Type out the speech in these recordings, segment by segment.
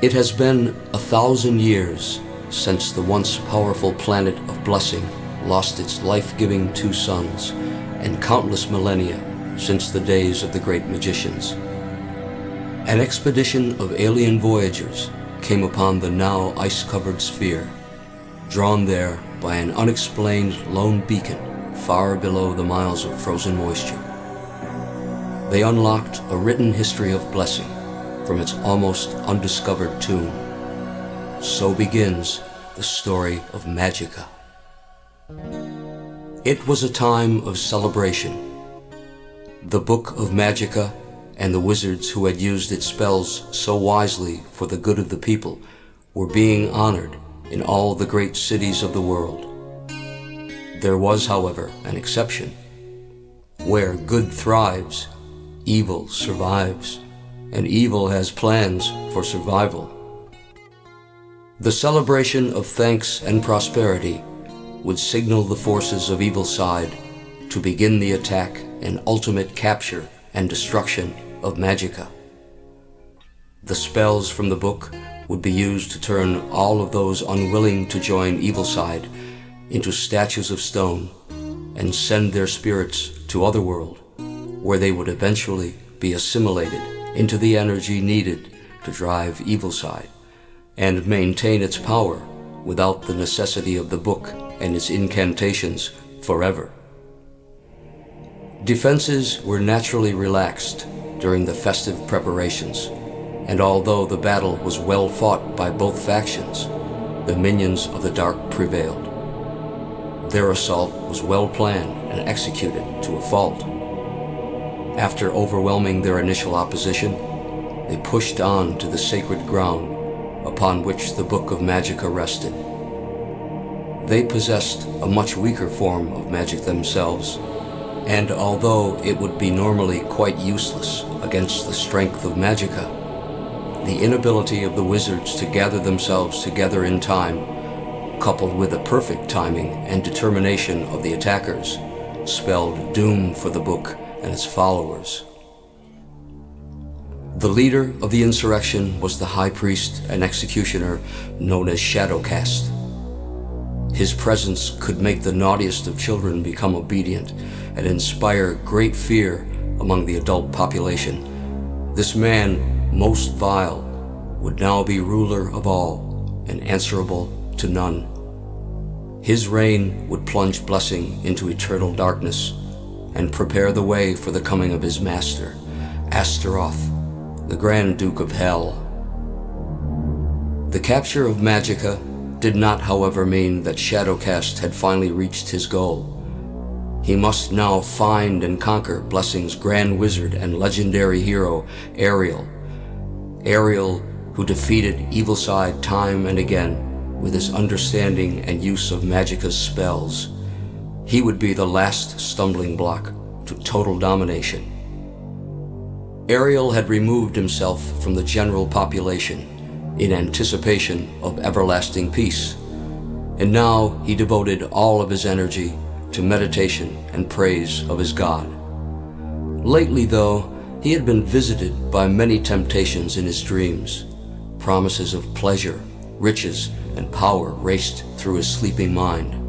It has been 1,000 years since the once powerful planet of blessing lost its life-giving two suns, and countless millennia since the days of the great magicians. An expedition of alien voyagers came upon the now ice-covered sphere, drawn there by an unexplained lone beacon far below the miles of frozen moisture. They unlocked a written history of blessing from its almost undiscovered tomb. So begins the story of Magica. It was a time of celebration. The Book of Magica and the wizards who had used its spells so wisely for the good of the people were being honored in all the great cities of the world. There was, however, an exception. Where good thrives, evil survives, and evil has plans for survival. The celebration of thanks and prosperity would signal the forces of evil side to begin the attack and ultimate capture and destruction of Magica. The spells from the book would be used to turn all of those unwilling to join evil side into statues of stone and send their spirits to otherworld, where they would eventually be assimilated into the energy needed to drive evil side and maintain its power without the necessity of the book and its incantations forever. Defenses were naturally relaxed during the festive preparations, and although the battle was well fought by both factions, the minions of the dark prevailed. Their assault was well planned and executed to a fault. After overwhelming their initial opposition, they pushed on to the sacred ground upon which the Book of Magica rested. They possessed a much weaker form of magic themselves, and although it would be normally quite useless against the strength of Magica, the inability of the wizards to gather themselves together in time, coupled with the perfect timing and determination of the attackers, spelled doom for the book and its followers. The leader of the insurrection was the high priest and executioner known as Shadowcast. His presence could make the naughtiest of children become obedient and inspire great fear among the adult population. This man, most vile, would now be ruler of all and answerable to none. His reign would plunge blessing into eternal darkness and prepare the way for the coming of his master, Astaroth, the Grand Duke of Hell. The capture of Magica did not, however, mean that Shadowcast had finally reached his goal. He must now find and conquer Blessing's Grand Wizard and legendary hero, Ariel. Ariel, who defeated Evilside time and again with his understanding and use of Magica's spells. He would be the last stumbling block to total domination. Ariel had removed himself from the general population in anticipation of everlasting peace, and now he devoted all of his energy to meditation and praise of his God. Lately, though, he had been visited by many temptations in his dreams. Promises of pleasure, riches, and power raced through his sleeping mind.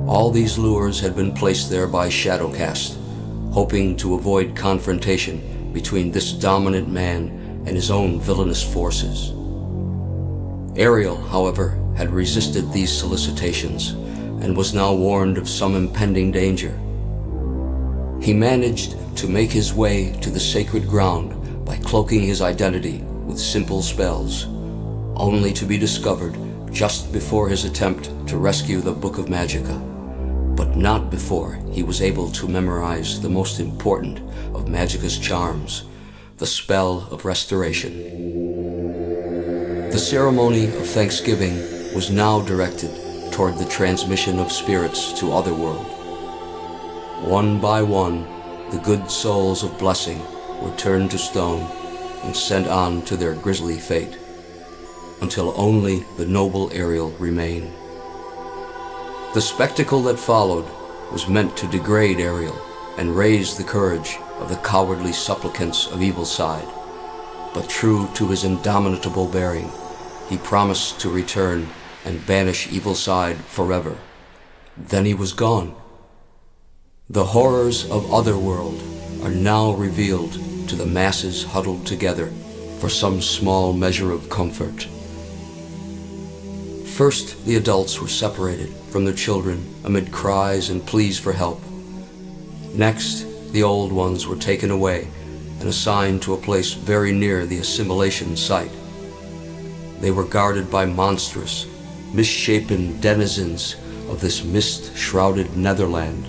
All these lures had been placed there by Shadowcast, hoping to avoid confrontation between this dominant man and his own villainous forces. Ariel, however, had resisted these solicitations and was now warned of some impending danger. He managed to make his way to the sacred ground by cloaking his identity with simple spells, only to be discovered just before his attempt to rescue the Book of Magica, but not before he was able to memorize the most important of Magica's charms, the spell of restoration. The ceremony of Thanksgiving was now directed toward the transmission of spirits to Otherworld. One by one, the good souls of blessing were turned to stone and sent on to their grisly fate, until only the noble Ariel remained. The spectacle that followed was meant to degrade Ariel and raise the courage of the cowardly supplicants of Evilside. but true to his indomitable bearing, he promised to return and banish evil side forever. Then he was gone. The horrors of Otherworld are now revealed to the masses huddled together for some small measure of comfort. First, the adults were separated from their children amid cries and pleas for help. Next, the old ones were taken away and assigned to a place very near the assimilation site. They were guarded by monstrous, misshapen denizens of this mist-shrouded Netherland,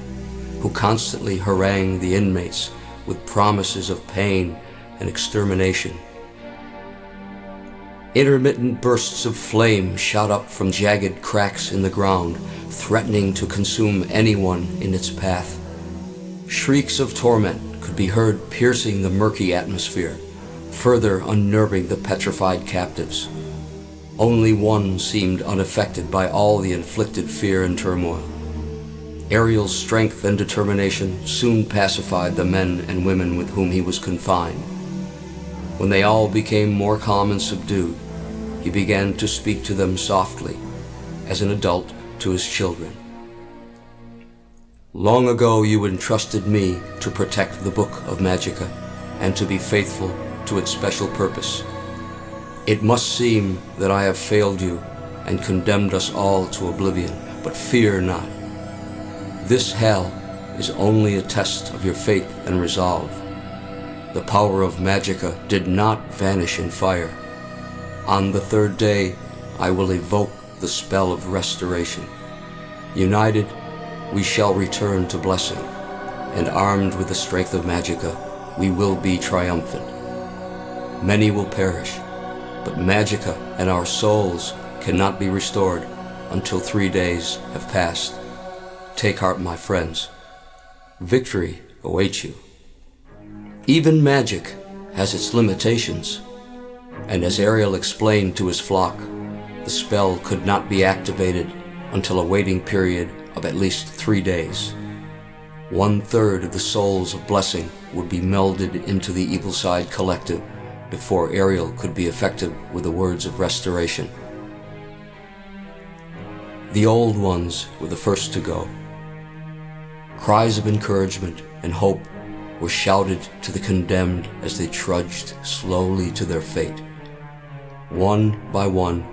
who constantly harangued the inmates with promises of pain and extermination. Intermittent bursts of flame shot up from jagged cracks in the ground, threatening to consume anyone in its path. Shrieks of torment could be heard piercing the murky atmosphere, further unnerving the petrified captives. Only one seemed unaffected by all the inflicted fear and turmoil. Ariel's strength and determination soon pacified the men and women with whom he was confined. When they all became more calm and subdued, he began to speak to them softly, as an adult to his children. Long ago you entrusted me to protect the book of Magica and to be faithful to its special purpose. It must seem that I have failed you and condemned us all to oblivion, but fear not. This hell is only a test of your faith and resolve. The power of Magica did not vanish in fire. On the third day, I will evoke the spell of restoration. United, we shall return to blessing, and armed with the strength of Magica, we will be triumphant. Many will perish, but Magica and our souls cannot be restored until 3 days have passed. Take heart, my friends. Victory awaits you. Even magic has its limitations, and as Ariel explained to his flock, the spell could not be activated until a waiting period of at least 3 days. 1/3 of the souls of blessing would be melded into the evil side collective before Ariel could be effective with the words of restoration. The old ones were the first to go. Cries of encouragement and hope were shouted to the condemned as they trudged slowly to their fate. One by one,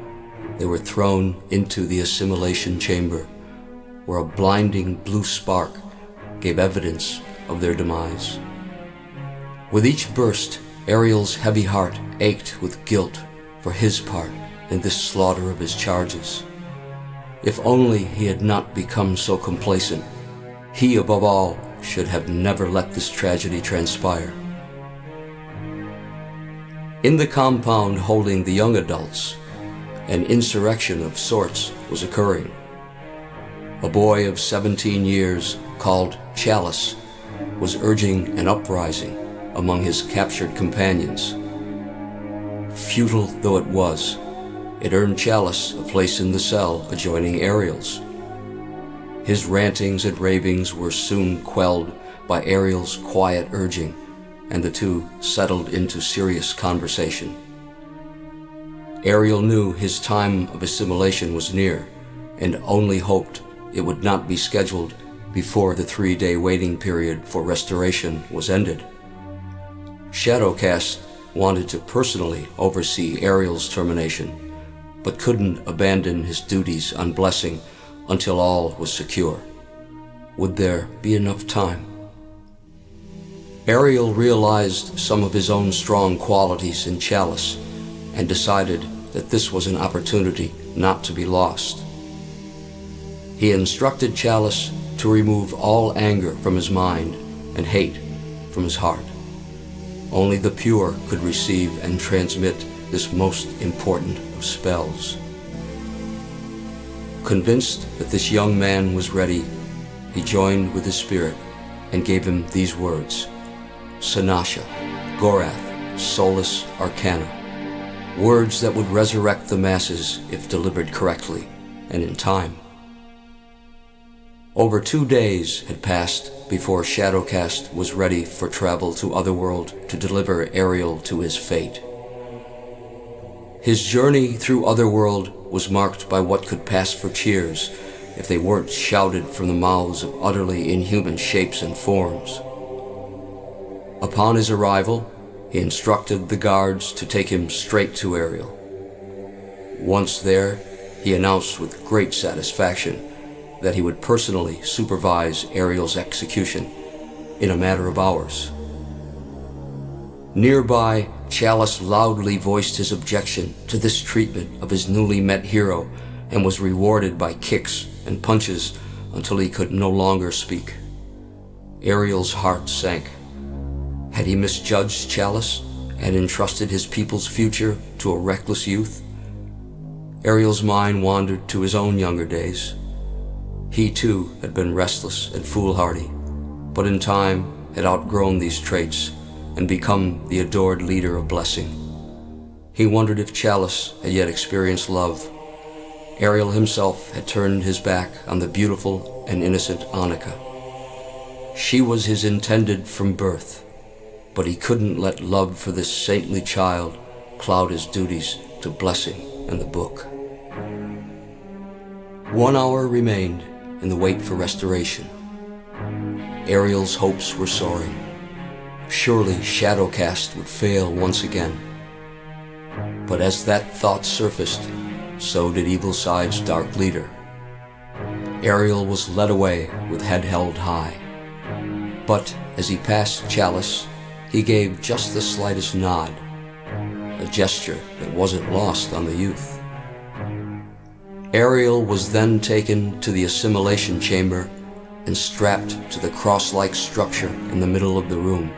they were thrown into the assimilation chamber, where a blinding blue spark gave evidence of their demise. With each burst, Ariel's heavy heart ached with guilt for his part in this slaughter of his charges. If only he had not become so complacent, he above all should have never let this tragedy transpire. In the compound holding the young adults, an insurrection of sorts was occurring. A boy of 17 years, called Chalice, was urging an uprising among his captured companions. Futile though it was, it earned Chalice a place in the cell adjoining Ariel's. His rantings and ravings were soon quelled by Ariel's quiet urging, and the two settled into serious conversation. Ariel knew his time of assimilation was near, and only hoped it would not be scheduled before the 3-day waiting period for restoration was ended. Shadowcast wanted to personally oversee Ariel's termination, but couldn't abandon his duties on Blessing until all was secure. Would there be enough time? Ariel realized some of his own strong qualities in Chalice and decided that this was an opportunity not to be lost. He instructed Chalice to remove all anger from his mind and hate from his heart. Only the pure could receive and transmit this most important of spells. Convinced that this young man was ready, he joined with his spirit and gave him these words: Sanasha, Gorath, Solus Arcana. Words that would resurrect the masses if delivered correctly and in time. Over 2 days had passed before Shadowcast was ready for travel to Otherworld to deliver Ariel to his fate. His journey through Otherworld was marked by what could pass for cheers if they weren't shouted from the mouths of utterly inhuman shapes and forms. Upon his arrival, he instructed the guards to take him straight to Ariel. Once there, he announced with great satisfaction that he would personally supervise Ariel's execution in a matter of hours. Nearby, Chalice loudly voiced his objection to this treatment of his newly met hero and was rewarded by kicks and punches until he could no longer speak. Ariel's heart sank. Had he misjudged Chalice and entrusted his people's future to a reckless youth? Ariel's mind wandered to his own younger days. He too had been restless and foolhardy, but in time had outgrown these traits and become the adored leader of Blessing. He wondered if Chalice had yet experienced love. Ariel himself had turned his back on the beautiful and innocent Annika. She was his intended from birth, but he couldn't let love for this saintly child cloud his duties to Blessing and the book. 1 hour remained in the wait for restoration. Ariel's hopes were soaring. Surely Shadowcast would fail once again. But as that thought surfaced, so did Evilside's dark leader. Ariel was led away with head held high. But as he passed Chalice, he gave just the slightest nod, a gesture that wasn't lost on the youth. Ariel was then taken to the assimilation chamber and strapped to the cross-like structure in the middle of the room.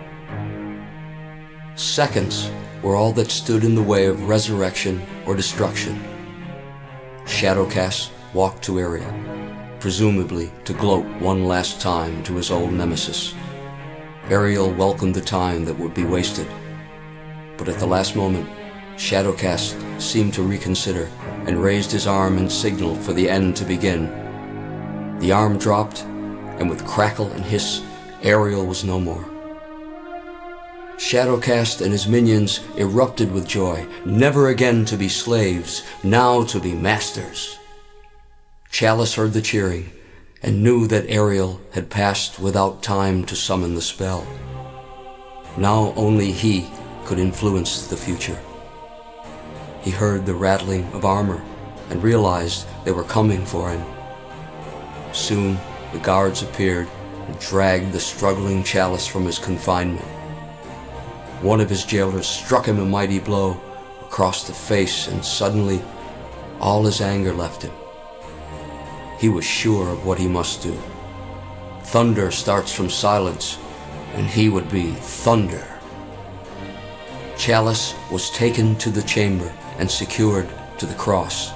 Seconds were all that stood in the way of resurrection or destruction. Shadowcast walked to Ariel, presumably to gloat one last time to his old nemesis. Ariel welcomed the time that would be wasted, but at the last moment, Shadowcast seemed to reconsider and raised his arm in signal for the end to begin. The arm dropped, and with crackle and hiss, Ariel was no more. Shadowcast and his minions erupted with joy, never again to be slaves, now to be masters. Chalice heard the cheering and knew that Ariel had passed without time to summon the spell. Now only he could influence the future. He heard the rattling of armor and realized they were coming for him. Soon the guards appeared and dragged the struggling Chalice from his confinement. One of his jailers struck him a mighty blow across the face, and suddenly all his anger left him. He was sure of what he must do. Thunder starts from silence, and he would be thunder. Chalice was taken to the chamber and secured to the cross.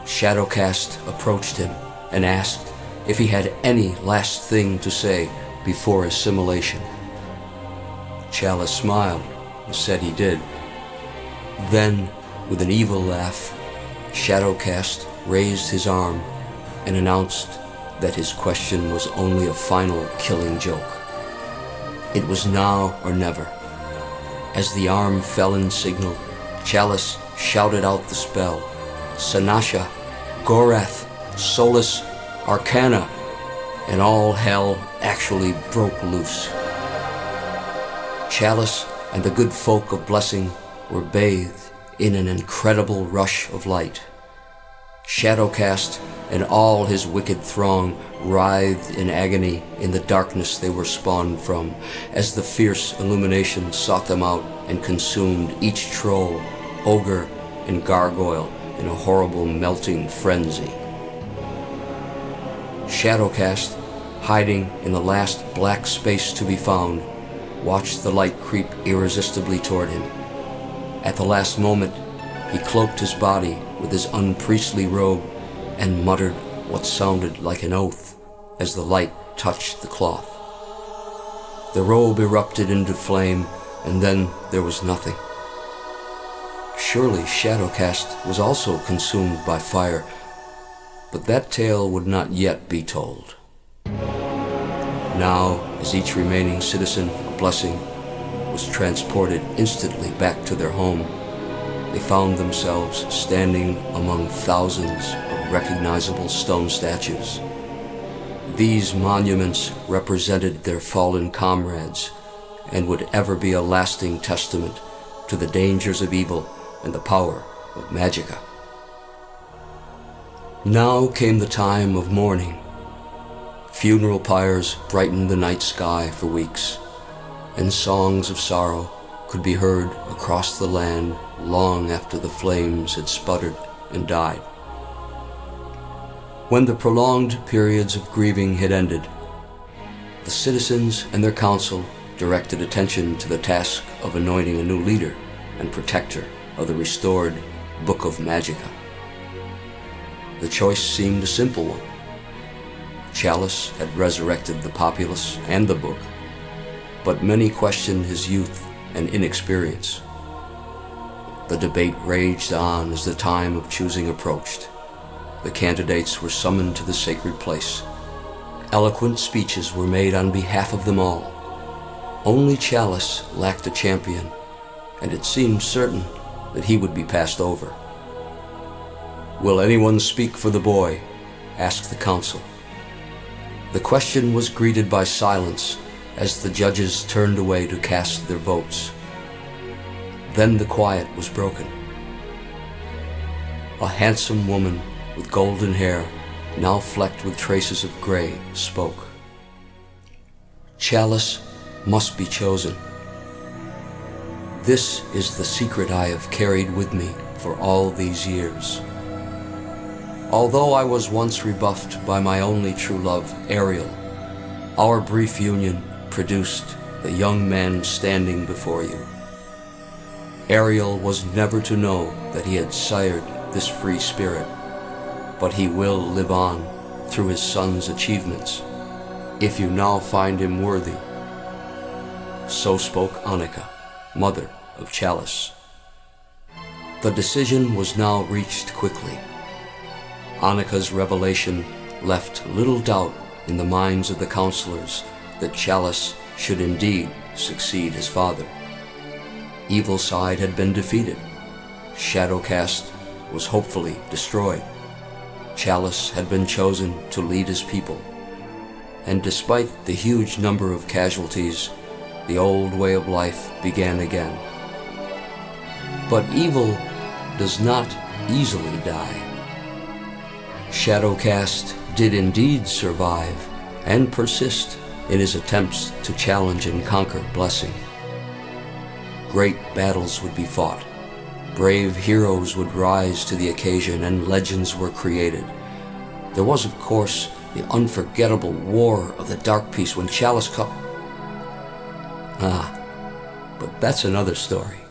Shadowcast approached him and asked if he had any last thing to say before assimilation. Chalice smiled and said he did. Then, with an evil laugh, Shadowcast raised his arm and announced that his question was only a final killing joke. It was now or never. As the arm fell in signal, Chalice shouted out the spell, Sanasha, Gorath, Solus, Arcana, and all hell actually broke loose. Chalice and the good folk of Blessing were bathed in an incredible rush of light. Shadowcast and all his wicked throng writhed in agony in the darkness they were spawned from, as the fierce illumination sought them out and consumed each troll, ogre, and gargoyle in a horrible melting frenzy. Shadowcast, hiding in the last black space to be found, watched the light creep irresistibly toward him. At the last moment, he cloaked his body with his unpriestly robe and muttered what sounded like an oath as the light touched the cloth. The robe erupted into flame, and then there was nothing. Surely Shadowcast was also consumed by fire, but that tale would not yet be told. Now, as each remaining citizen of Blessing was transported instantly back to their home, they found themselves standing among thousands of recognizable stone statues. These monuments represented their fallen comrades and would ever be a lasting testament to the dangers of evil and the power of Magica. Now came the time of mourning. Funeral pyres brightened the night sky for weeks, and songs of sorrow could be heard across the land long after the flames had sputtered and died. When the prolonged periods of grieving had ended, the citizens and their council directed attention to the task of anointing a new leader and protector of the restored Book of Magica. The choice seemed a simple one. Chalice had resurrected the populace and the book, but many questioned his youth and inexperience. The debate raged on as the time of choosing approached. The candidates were summoned to the sacred place. Eloquent speeches were made on behalf of them all. Only Chalice lacked a champion, and it seemed certain that he would be passed over. "Will anyone speak for the boy?" asked the council. The question was greeted by silence as the judges turned away to cast their votes. Then the quiet was broken. A handsome woman with golden hair, now flecked with traces of gray, spoke. "Chalice must be chosen. This is the secret I have carried with me for all these years. Although I was once rebuffed by my only true love, Ariel, our brief union produced the young man standing before you. Ariel was never to know that he had sired this free spirit, but he will live on through his son's achievements, if you now find him worthy." So spoke Annika, mother of Chalice. The decision was now reached quickly. Annika's revelation left little doubt in the minds of the counselors that Chalice should indeed succeed his father. Evil side had been defeated. Shadowcast was hopefully destroyed. Chalice had been chosen to lead his people. And despite the huge number of casualties, the old way of life began again. But evil does not easily die. Shadowcast did indeed survive and persist in his attempts to challenge and conquer blessing. Great battles would be fought. Brave heroes would rise to the occasion and legends were created. There was, of course, the unforgettable War of the Dark Peace when Chalice but that's another story.